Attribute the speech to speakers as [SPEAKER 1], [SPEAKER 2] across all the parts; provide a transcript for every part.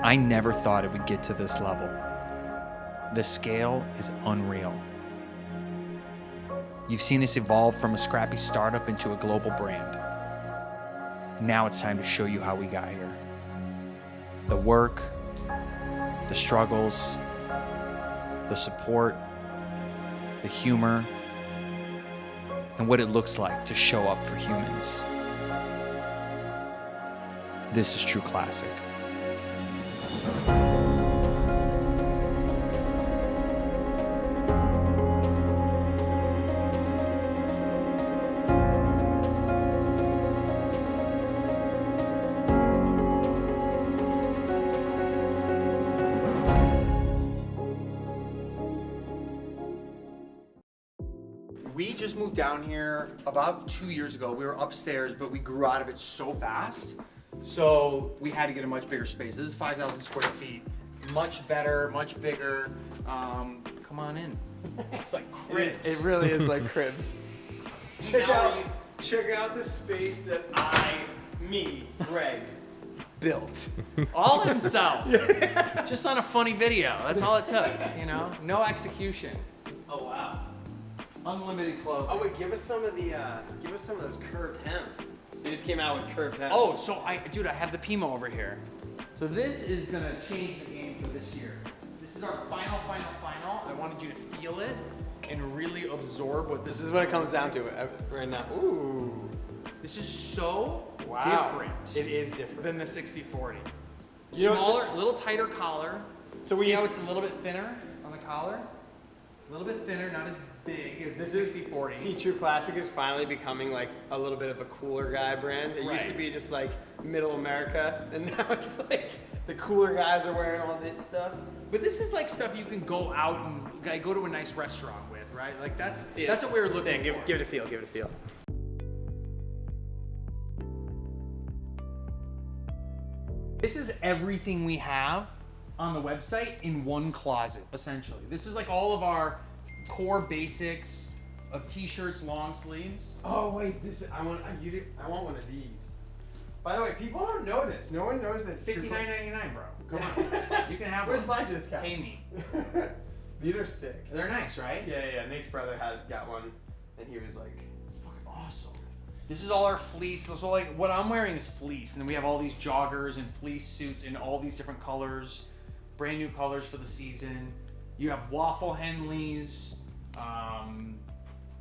[SPEAKER 1] I never thought it would get to this level. The scale is unreal. You've seen us evolve from a scrappy startup into a global brand. Now it's time to show you how we got here. The work, the struggles, the support, the humor, and what it looks like to show up for humans. This is True Classic. We just moved down here about 2 years ago. We were upstairs, but we grew out of it so fast. So we had to get a much bigger space. This is 5,000 square feet. Much better, much bigger. Come on in. It's like cribs.
[SPEAKER 2] It really is like cribs. Check out the space that Greg, built.
[SPEAKER 1] All himself. Just on a funny video. That's all it took, you know? No execution.
[SPEAKER 2] Oh wow.
[SPEAKER 1] Unlimited clothing.
[SPEAKER 2] Oh wait, give us some of those curved hems. They just came out with curved hems.
[SPEAKER 1] Oh, so I have the Pimo over here. So this is gonna change the game for this year. This is our final. I wanted you to feel it and really absorb what
[SPEAKER 2] This is what it comes down to right now. Ooh.
[SPEAKER 1] This is so
[SPEAKER 2] different.
[SPEAKER 1] It is different than the 60/40.
[SPEAKER 2] You know,
[SPEAKER 1] Smaller, little tighter collar.
[SPEAKER 2] So we
[SPEAKER 1] see how
[SPEAKER 2] used
[SPEAKER 1] it's a little bit thinner on the collar? A little bit thinner, not as big as the 60/40.
[SPEAKER 2] See, True Classic is finally becoming like a little bit of a cooler guy brand. It used to be just like middle America, and now it's like the cooler guys are wearing all this stuff.
[SPEAKER 1] But this is like stuff you can go out and go to a nice restaurant with, right? Like that's what we're looking for.
[SPEAKER 2] Give it a feel. Give it a feel.
[SPEAKER 1] This is everything we have on the website in one closet, essentially. This is like all of our core basics of t-shirts, long sleeves.
[SPEAKER 2] Oh wait, I want one of these. By the way, people don't know this. No one knows that.
[SPEAKER 1] $59.99, bro. Come on, you can have
[SPEAKER 2] Where's
[SPEAKER 1] one.
[SPEAKER 2] my discount?
[SPEAKER 1] Pay me.
[SPEAKER 2] These are sick.
[SPEAKER 1] They're nice, right?
[SPEAKER 2] Yeah. Nate's brother got one, and he was like, "It's fucking awesome."
[SPEAKER 1] This is all our fleece. So like what I'm wearing is fleece, and then we have all these joggers and fleece suits in all these different colors, brand new colors for the season. You have waffle Henleys, and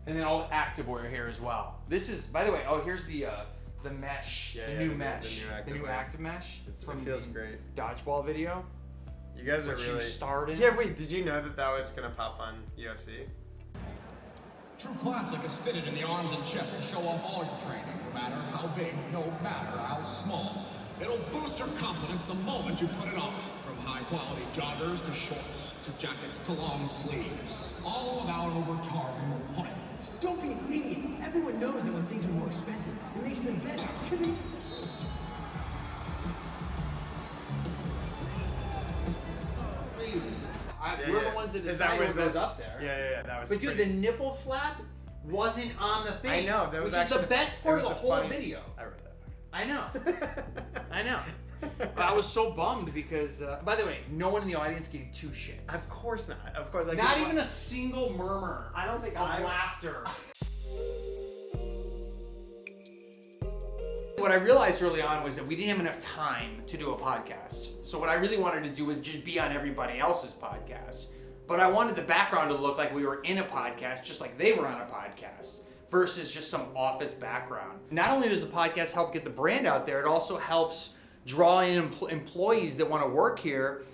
[SPEAKER 1] then all activewear here as well. This is, by the way, here's the mesh, the new active mesh.
[SPEAKER 2] It feels great.
[SPEAKER 1] Dodgeball video.
[SPEAKER 2] You guys are
[SPEAKER 1] which
[SPEAKER 2] really.
[SPEAKER 1] You started.
[SPEAKER 2] Yeah, wait. Did you know that was gonna pop on UFC?
[SPEAKER 3] True Classic is fitted in the arms and chest to show off all your training, no matter how big, no matter how small. It'll boost your confidence the moment you put it on. From high-quality joggers to shorts to jackets to long sleeves, all without overcharging your point.
[SPEAKER 4] Don't be greedy. Everyone knows that when things are more expensive, it makes them better. Because it...
[SPEAKER 1] We're the ones that decide what goes up there.
[SPEAKER 2] Yeah. That was.
[SPEAKER 1] But dude, the nipple flap wasn't on the thing.
[SPEAKER 2] I know. That was
[SPEAKER 1] which is the best part of the whole video.
[SPEAKER 2] I read that part.
[SPEAKER 1] I know. I know. But I was so bummed because, by the way, no one in the audience gave two shits.
[SPEAKER 2] Of course not. Of course, like
[SPEAKER 1] not even a single murmur.
[SPEAKER 2] I don't think
[SPEAKER 1] of laughter. What I realized early on was that we didn't have enough time to do a podcast. So what I really wanted to do was just be on everybody else's podcast. But I wanted the background to look like we were in a podcast, just like they were on a podcast, versus just some office background. Not only does the podcast help get the brand out there, it also helps draw in employees that want to work here.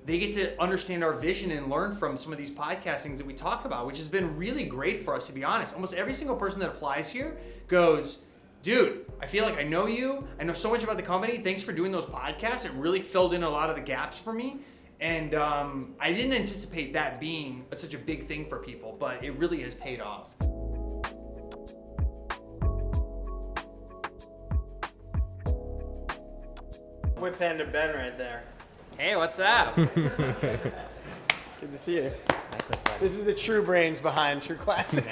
[SPEAKER 1] They get to understand our vision and learn from some of these podcastings that we talk about, which has been really great for us, to be honest. Almost every single person that applies here goes, dude, I feel like I know you. I know so much about the company. Thanks for doing those podcasts. It really filled in a lot of the gaps for me. And I didn't anticipate that being such a big thing for people, but it really has paid off.
[SPEAKER 2] Whip Panda Ben right there.
[SPEAKER 5] Hey, what's up?
[SPEAKER 2] Good to see you.
[SPEAKER 5] That's funny.
[SPEAKER 2] This is the true brains behind True Classic.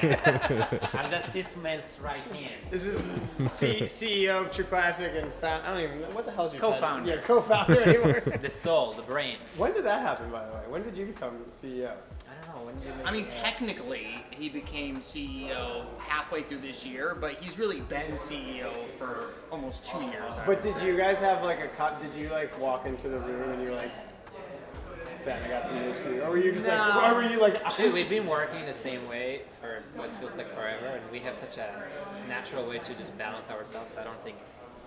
[SPEAKER 5] I'm just this man's right hand.
[SPEAKER 2] This is CEO of True Classic and I don't even know what the hell's your title?
[SPEAKER 1] Co-founder.
[SPEAKER 2] Yeah, co-founder anymore.
[SPEAKER 5] The soul, the brain.
[SPEAKER 2] When did that happen, by the way? When did you become CEO?
[SPEAKER 5] I don't know. When did you make
[SPEAKER 1] I mean,
[SPEAKER 5] it?
[SPEAKER 1] technically, he became CEO halfway through this year, but he's really been CEO for almost 2 years. I
[SPEAKER 2] But
[SPEAKER 1] would
[SPEAKER 2] did
[SPEAKER 1] say.
[SPEAKER 2] you guys have like did you like walk into the room and you're like, Ben, I got some news for you? Or were you just like, or were you like,
[SPEAKER 5] Dude, we've been working the same way for what feels like forever, and we have such a natural way to just balance ourselves. I don't think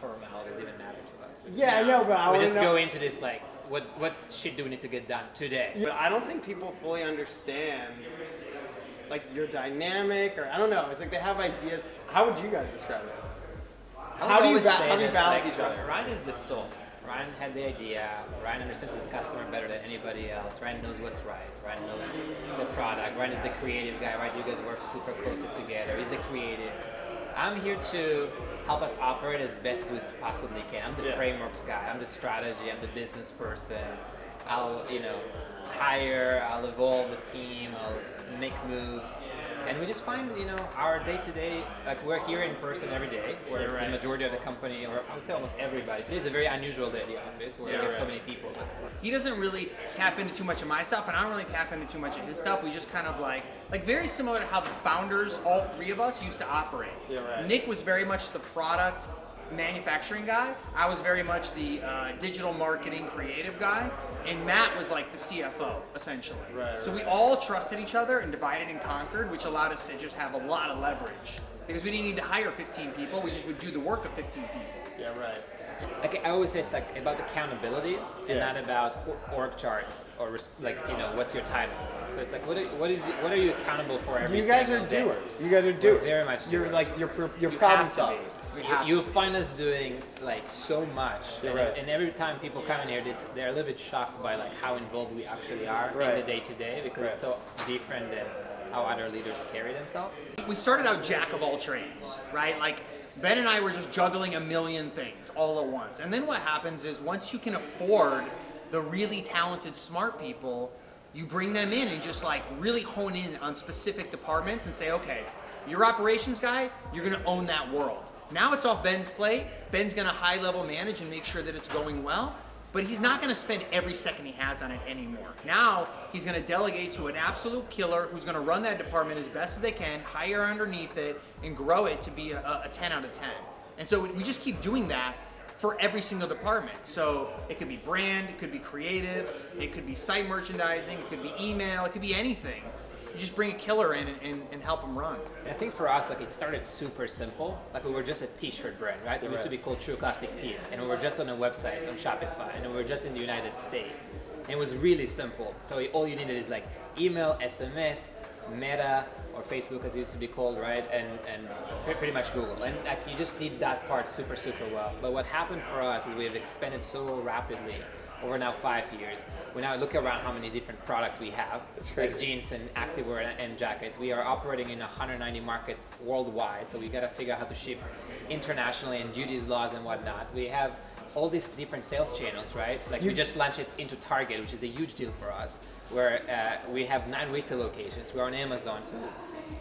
[SPEAKER 5] formalities even matter to us.
[SPEAKER 2] yeah, I know, but I
[SPEAKER 5] We
[SPEAKER 2] want
[SPEAKER 5] just
[SPEAKER 2] to know.
[SPEAKER 5] go into this like, what shit do we need to get done today?
[SPEAKER 2] But I don't think people fully understand like your dynamic, or I don't know. It's like they have ideas. How would you guys describe it? How do you balance each other?
[SPEAKER 5] Ryan is the soul. Ryan had the idea. Ryan understands his customer better than anybody else. Ryan knows what's right. Ryan knows the product. Ryan is the creative guy. Right? You guys work super closely together. He's the creative. I'm here to help us operate as best as we possibly can. I'm the frameworks guy. I'm the strategy. I'm the business person. I'll, hire. I'll evolve the team. I'll make moves. And we just find, our day-to-day, like we're here in person every day, where the majority of the company, or I would say almost everybody, today is a very unusual day at the office, where we have so many people.
[SPEAKER 1] He doesn't really tap into too much of my stuff, and I don't really tap into too much of his stuff. We just kind of like very similar to how the founders, all three of us, used to operate.
[SPEAKER 2] Yeah, right.
[SPEAKER 1] Nick was very much the product manufacturing guy. I was very much the digital marketing creative guy, and Matt was like the CFO essentially. So we all trusted each other and divided and conquered, which allowed us to just have a lot of leverage because we didn't need to hire 15 people. We just would do the work of 15 people.
[SPEAKER 2] Yeah, right.
[SPEAKER 5] Like I always say, it's like about accountabilities and not about org charts or what's your title. So it's like what are you accountable for every
[SPEAKER 2] You guys
[SPEAKER 5] single
[SPEAKER 2] are
[SPEAKER 5] day?
[SPEAKER 2] doers. You guys are doers.
[SPEAKER 5] very much
[SPEAKER 2] You're
[SPEAKER 5] doers.
[SPEAKER 2] like you're
[SPEAKER 1] You
[SPEAKER 2] problem
[SPEAKER 1] have to be.
[SPEAKER 2] solvers.
[SPEAKER 1] We have
[SPEAKER 5] You
[SPEAKER 1] to.
[SPEAKER 5] find us doing like so much,
[SPEAKER 2] Yeah,
[SPEAKER 5] and,
[SPEAKER 2] right.
[SPEAKER 5] and every time people come in here, they're a little bit shocked by like how involved we actually are in
[SPEAKER 2] Right.
[SPEAKER 5] the day to day because it's so different than how other leaders carry themselves.
[SPEAKER 1] We started out jack of all trades, right? Like Ben and I were just juggling a million things all at once. And then what happens is once you can afford the really talented, smart people, you bring them in and just like really hone in on specific departments and say, okay, you're operations guy, you're gonna own that world. Now it's off Ben's plate. Ben's gonna high level manage and make sure that it's going well. But he's not going to spend every second he has on it anymore. Now he's going to delegate to an absolute killer who's going to run that department as best as they can, hire underneath it, and grow it to be a 10 out of 10. And so we just keep doing that for every single department. So it could be brand, it could be creative, it could be site merchandising, it could be email, it could be anything. You just bring a killer in and help them run.
[SPEAKER 5] And I think for us, like it started super simple. Like we were just a T-shirt brand, right? It used to be called True Classic Tees, and we were just on a website on Shopify, and we were just in the United States. And it was really simple. So all you needed is like email, SMS, Meta, or Facebook as it used to be called, right? And pretty much Google. And like you just did that part super well. But what happened for us is we have expanded so rapidly over now 5 years. We now look around how many different products we have, like jeans and activewear and jackets. We are operating in 190 markets worldwide, so we got to figure out how to ship internationally and duties laws and whatnot. We have all these different sales channels, right? Like we just launched it into Target, which is a huge deal for us, where we have 9 retail locations. We're on Amazon, so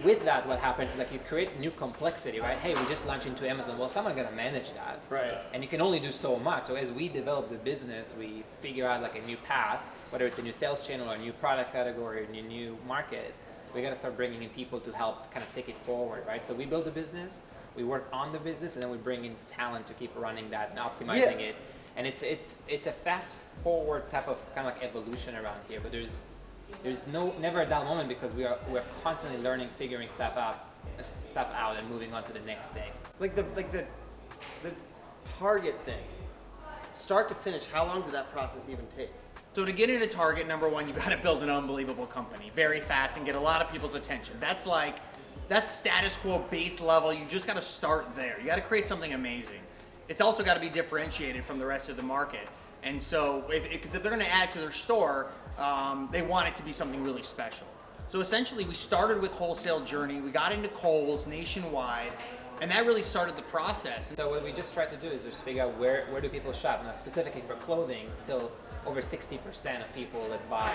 [SPEAKER 5] with that, what happens is like you create new complexity, right? Hey, we just launched into Amazon. Well, someone's gonna manage that,
[SPEAKER 2] Right.
[SPEAKER 5] And you can only do so much. So as we develop the business, we figure out like a new path, whether it's a new sales channel or a new product category or a new market. We gotta start bringing in people to help kind of take it forward, right? So we build a business, we work on the business, and then we bring in talent to keep running that and optimizing it. And it's a fast forward type of kind of like evolution around here, but there's never a dull moment because we're constantly learning, figuring stuff out, and moving on to the next thing.
[SPEAKER 2] Like the Target thing, start to finish. How long did that process even take?
[SPEAKER 1] So to get into Target, number one, you got to build an unbelievable company very fast and get a lot of people's attention. That's status quo base level. You just got to start there. You got to create something amazing. It's also got to be differentiated from the rest of the market. And so, because if they're going to add to their store, they want it to be something really special. So essentially, we started with Wholesale journey. We got into Kohl's nationwide, and that really started the process.
[SPEAKER 5] So what we just try to do is just figure out where do people shop. Now, specifically for clothing, still over 60% of people that buy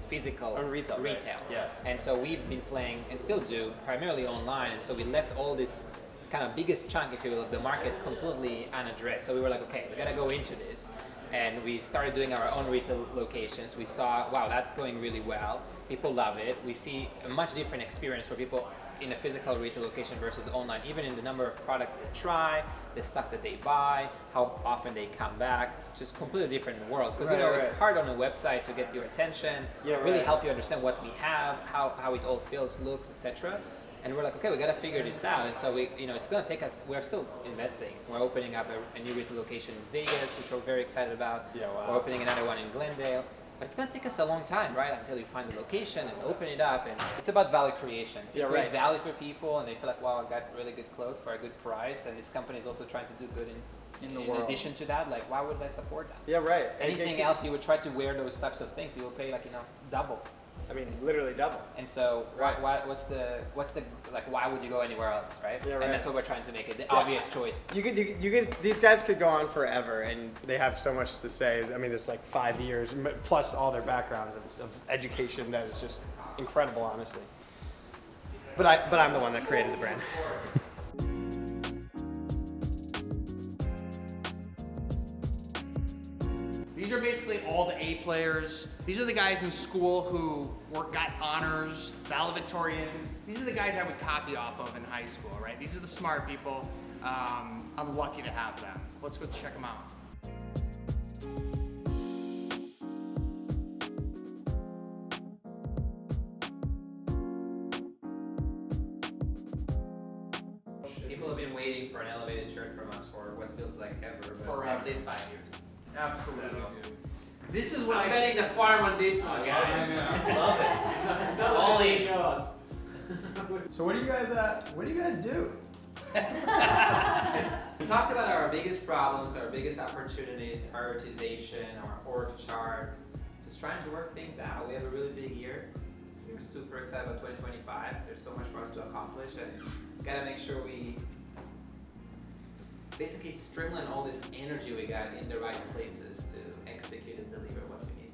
[SPEAKER 5] physical
[SPEAKER 2] On retail, right. Yeah.
[SPEAKER 5] And so we've been playing, and still do, primarily online. And so we left all this kind of biggest chunk, if you will, of the market completely unaddressed. So we were like, okay, we gotta go into this. And we started doing our own retail locations. We saw, wow, that's going really well. People love it. We see a much different experience for people in a physical retail location versus online, even in the number of products they try, the stuff that they buy, how often they come back. Just completely different world. Because it's hard on a website to get your attention, really help you understand what we have, how it all feels, looks, etc. And we're like, okay, we got to figure this out. And so it's going to take us. We're still investing. We're opening up a new retail location in Vegas, which we're very excited about.
[SPEAKER 2] Yeah, wow.
[SPEAKER 5] We're opening another one in Glendale. But it's going to take us a long time, right? Until you find the location and open it up. And it's about value creation. If you create value for people and they feel like, wow, I got really good clothes for a good price. And this company is also trying to do good in the world. In addition to that, like, why would I support that?
[SPEAKER 2] Yeah, right.
[SPEAKER 5] Anything else you would try to wear those types of things, you will pay double.
[SPEAKER 2] I mean, literally double.
[SPEAKER 5] And so, what's the like? Why would you go anywhere else, right?
[SPEAKER 2] Yeah, right.
[SPEAKER 5] And that's what we're trying to make it the obvious choice.
[SPEAKER 2] You could. These guys could go on forever, and they have so much to say. I mean, there's like 5 years plus all their backgrounds of education that is just incredible, honestly. But I'm the one that created the brand.
[SPEAKER 1] These are basically all the A players. These are the guys in school who got honors, valedictorian. These are the guys I would copy off of in high school, right? These are the smart people. I'm lucky to have them. Let's go check them out.
[SPEAKER 5] People have been waiting for an elevated shirt from us for what feels like ever, but for at least 5 years.
[SPEAKER 1] Absolutely.
[SPEAKER 5] So,
[SPEAKER 1] this is what
[SPEAKER 5] I'm betting the farm on this one, guys.
[SPEAKER 2] Love it.
[SPEAKER 5] All in.
[SPEAKER 2] So what do you guys do?
[SPEAKER 5] We talked about our biggest problems, our biggest opportunities, prioritization, our org chart, just trying to work things out. We have a really big year. We're super excited about 2025. There's so much for us to accomplish, and gotta make sure we basically streamline all this energy we got in the right places to execute and deliver what we need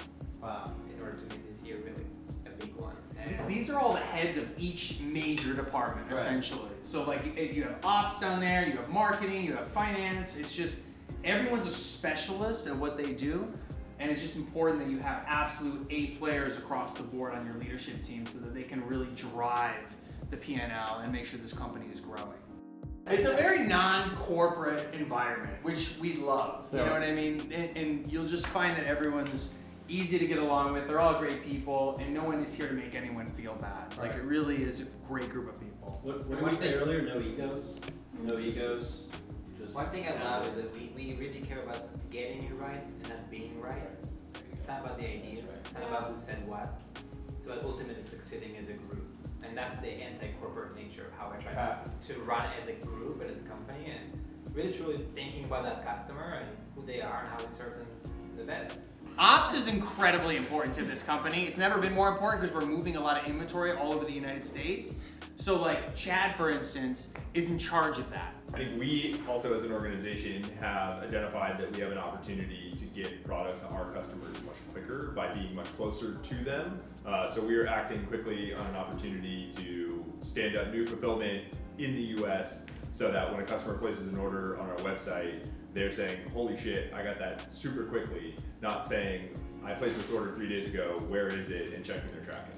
[SPEAKER 5] in order to make this year really a big one. And
[SPEAKER 1] these are all the heads of each major department, essentially. So like you have ops down there, you have marketing, you have finance. It's just everyone's a specialist at what they do, and it's just important that you have absolute A players across the board on your leadership team so that they can really drive the P&L and make sure this company is growing. It's a very non-corporate environment, which we love. You know what I mean? And you'll just find that everyone's easy to get along with. They're all great people, and no one is here to make anyone feel bad. Like, it really is a great group of people.
[SPEAKER 6] What did we say earlier? No egos? No egos? Just
[SPEAKER 5] one thing I love is that we really care about getting it right and not being right. It's not about the ideas. It's not about who said what. It's about ultimately succeeding as a group. And that's the anti-corporate nature of how I try to run as a group and as a company, and really truly thinking about that customer and who they are and how we serve them the best.
[SPEAKER 1] Ops is incredibly important to this company. It's never been more important because we're moving a lot of inventory all over the United States. So like Chad, for instance, is in charge of that.
[SPEAKER 7] I think we also as an organization have identified that we have an opportunity to get products to our customers much quicker by being much closer to them. So we are acting quickly on an opportunity to stand up new fulfillment in the US so that when a customer places an order on our website, they're saying, holy shit, I got that super quickly, not saying, I placed this order 3 days ago, where is it, and checking their tracking.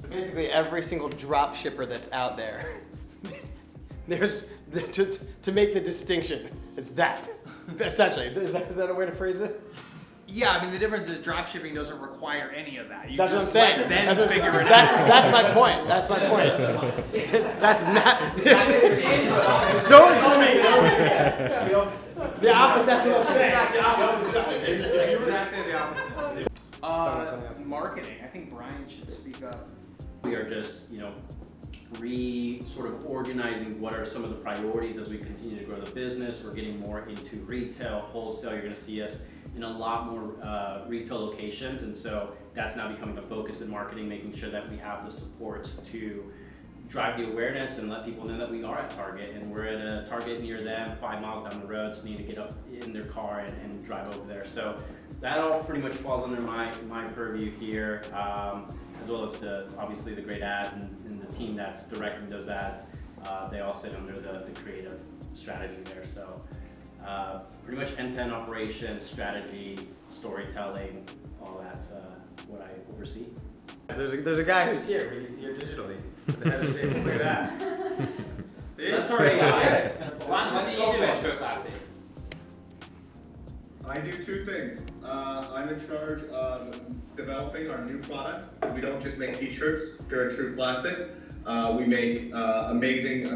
[SPEAKER 2] So basically every single drop shipper that's out there, there's to make the distinction, it's that, essentially. Is that a way to phrase it?
[SPEAKER 1] Yeah, I mean the difference is drop shipping doesn't require any of that. You
[SPEAKER 2] that's
[SPEAKER 1] just
[SPEAKER 2] what I'm saying.
[SPEAKER 1] let them
[SPEAKER 2] that's
[SPEAKER 1] figure it out.
[SPEAKER 2] That's my point. That's my point. That's not. Don't listen to me. The opposite. That's what I'm saying.
[SPEAKER 1] Exactly the opposite. Marketing. I think Brian should speak up.
[SPEAKER 6] we are just, sort of organizing what are some of the priorities as we continue to grow the business. We're getting more into retail, wholesale. You're going to see us in a lot more retail locations, and so that's now becoming a focus in marketing, making sure that we have the support to drive the awareness and let people know that we are at Target, and we're at a Target near them 5 miles down the road, so need to get up in their car and drive over there. So that all pretty much falls under my purview here, as well as obviously the great ads and the team that's directing those ads. They all sit under the creative strategy there. So pretty much end-to-end operations, strategy, storytelling, all that's what I oversee.
[SPEAKER 2] There's a guy who's here, but he's here digitally. Look at that.
[SPEAKER 5] So that's already good. Juan, what do you do at True Classic?
[SPEAKER 8] I do two things. I'm in charge of developing our new products. We don't just make t-shirts here at True Classic. We make amazing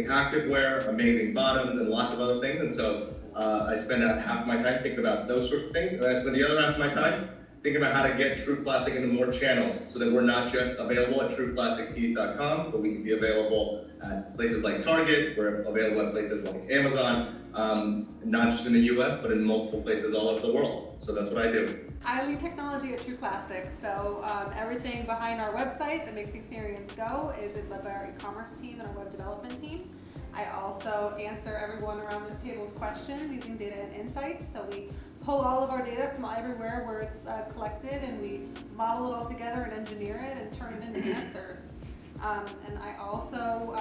[SPEAKER 8] activewear, amazing bottoms, and lots of other things. And so I spend half of my time thinking about those sorts of things, and I spend the other half of my time thinking about how to get True Classic into more channels so that we're not just available at trueclassictees.com, but we can be available at places like Target, we're available at places like Amazon, not just in the US, but in multiple places all over the world. So that's what I do.
[SPEAKER 9] I lead technology at True Classic, so everything behind our website that makes the experience go is led by our e-commerce team and our web development team. I also answer everyone around this table's questions using data and insights. So we pull all of our data from everywhere where it's collected, and we model it all together and engineer it and turn it into answers. And I also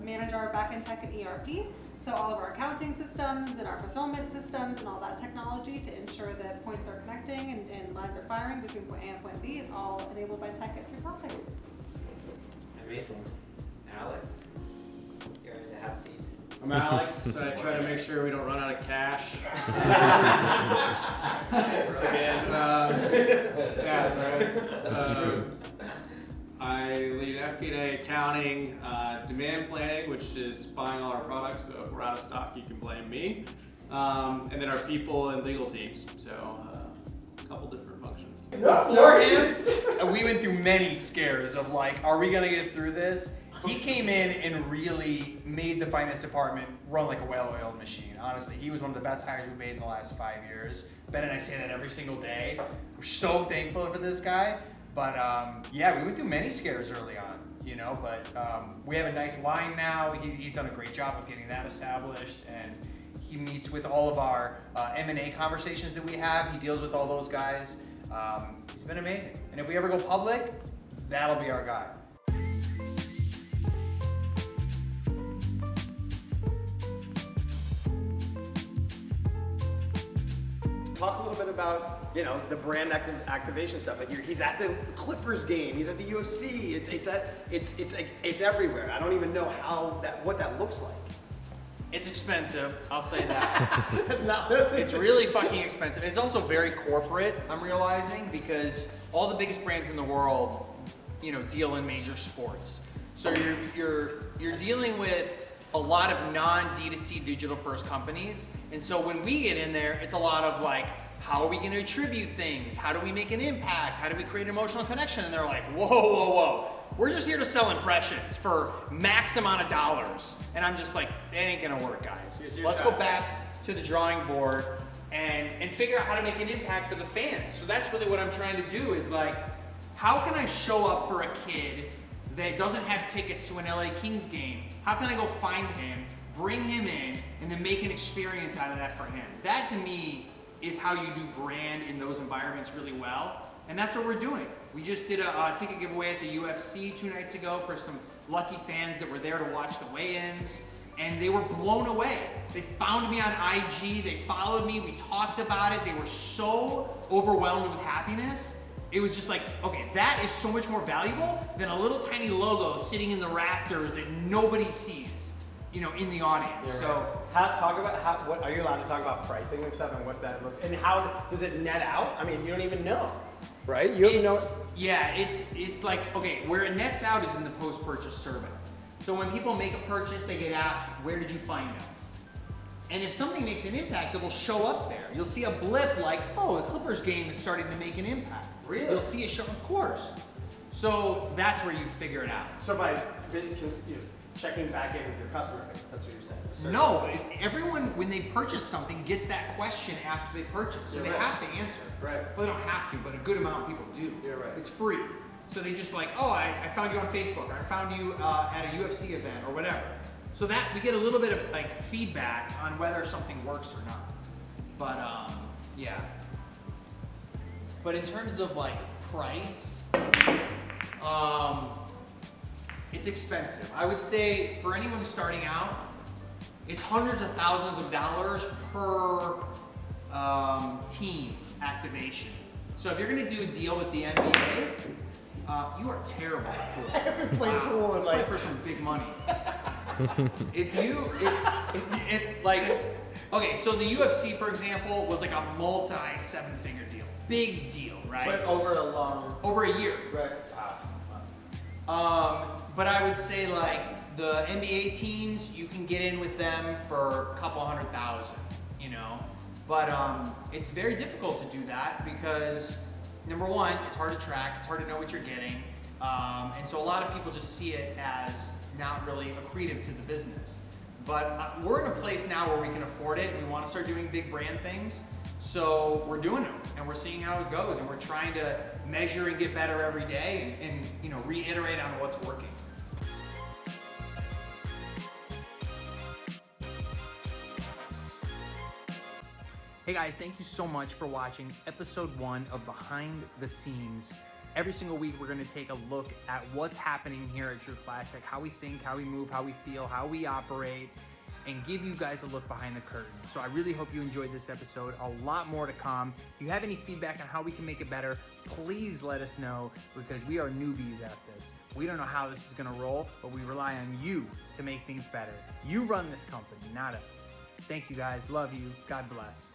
[SPEAKER 9] manage our backend tech and ERP. So all of our accounting systems and our fulfillment systems and all that technology to ensure that points are connecting and lines are firing between point A and point B is all enabled by tech at True Classic.
[SPEAKER 5] Amazing. Alex, you're in the hot seat.
[SPEAKER 10] I'm Alex. I try to make sure we don't run out of cash. That's true. I lead FP&A accounting, demand planning, which is buying all our products. So if we're out of stock, you can blame me. And then our people and legal teams. So a couple different functions.
[SPEAKER 1] We went through many scares of like, are we gonna get through this? He came in and really made the finance department run like a well-oiled machine. Honestly, he was one of the best hires we've made in the last 5 years. Ben and I say that every single day. We're so thankful for this guy. But yeah, we went through many scares early on, you know, but we have a nice line now. He's done a great job of getting that established, and he meets with all of our M&A conversations that we have. He deals with all those guys. He's been amazing. And if we ever go public, that'll be our guy.
[SPEAKER 2] Talk a little bit about, you know, the brand activation stuff. Like he's at the Clippers game, he's at the UFC. It's everywhere. I don't even know what that looks like.
[SPEAKER 1] It's expensive, I'll say that.
[SPEAKER 2] It's
[SPEAKER 1] really fucking expensive. It's also very corporate, I'm realizing, because all the biggest brands in the world, you know, deal in major sports. So you're dealing with a lot of non-D2C digital first companies. And so when we get in there, it's a lot of like, how are we gonna attribute things? How do we make an impact? How do we create an emotional connection? And they're like, whoa. We're just here to sell impressions for max amount of dollars. And I'm just like, that ain't gonna work, guys. Let's go back to the drawing board and figure out how to make an impact for the fans. So that's really what I'm trying to do is like, how can I show up for a kid that doesn't have tickets to an LA Kings game? How can I go find him, bring him in, and then make an experience out of that for him? That to me is how you do brand in those environments really well. And that's what we're doing. We just did a ticket giveaway at the UFC 2 nights ago for some lucky fans that were there to watch the weigh-ins. And they were blown away. They found me on IG, they followed me, we talked about it. They were so overwhelmed with happiness. It was just like, okay, that is so much more valuable than a little tiny logo sitting in the rafters that nobody sees, you know, in the audience. So,
[SPEAKER 2] what are you allowed to talk about pricing and stuff and what that looks, and how does it net out? I mean, you don't even know, right? You don't know.
[SPEAKER 1] Yeah, it's like, okay, where it nets out is in the post-purchase survey. So when people make a purchase, they get asked, where did you find us? And if something makes an impact, it will show up there. You'll see a blip like, oh, the Clippers game is starting to make an impact.
[SPEAKER 2] Really?
[SPEAKER 1] You'll see it show, of course. So that's where you figure it out.
[SPEAKER 2] So by checking back in with your customer base, that's what you're saying?
[SPEAKER 1] No, everyone, when they purchase something, gets that question after they purchase. So they have to answer.
[SPEAKER 2] Right.
[SPEAKER 1] Well, they don't have to, but a good amount of people do.
[SPEAKER 2] You're right.
[SPEAKER 1] It's free. So they just like, oh, I found you on Facebook, or I found you at a UFC event, or whatever. So that we get a little bit of like feedback on whether something works or not. But yeah. But in terms of like price, it's expensive. I would say for anyone starting out, it's hundreds of thousands of dollars per team activation. So if you're gonna do a deal with the NBA, you are terrible at pool.
[SPEAKER 2] I haven't played pool in
[SPEAKER 1] Let's
[SPEAKER 2] like
[SPEAKER 1] play for some big money. if like, okay, so the UFC, for example, was like a multi-seven-figure deal. Big deal, right?
[SPEAKER 2] but over
[SPEAKER 1] Over a year.
[SPEAKER 2] right.
[SPEAKER 1] But I would say like the NBA teams, you can get in with them for a couple $100,000, you know? But it's very difficult to do that because number one, it's hard to track, it's hard to know what you're getting. And so a lot of people just see it as not really accretive to the business. But we're in a place now where we can afford it and we want to start doing big brand things. So we're doing them and we're seeing how it goes and we're trying to measure and get better every day and you know, reiterate on what's working. Hey guys, thank you so much for watching episode 1 of Behind the Scenes. Every single week we're going to take a look at what's happening here at True Classic, how we think, how we move, how we feel, how we operate, and give you guys a look behind the curtain. So I really hope you enjoyed this episode. A lot more to come. If you have any feedback on how we can make it better, please let us know because we are newbies at this. We don't know how this is going to roll, but we rely on you to make things better. You run this company, not us. Thank you guys. Love you. God bless.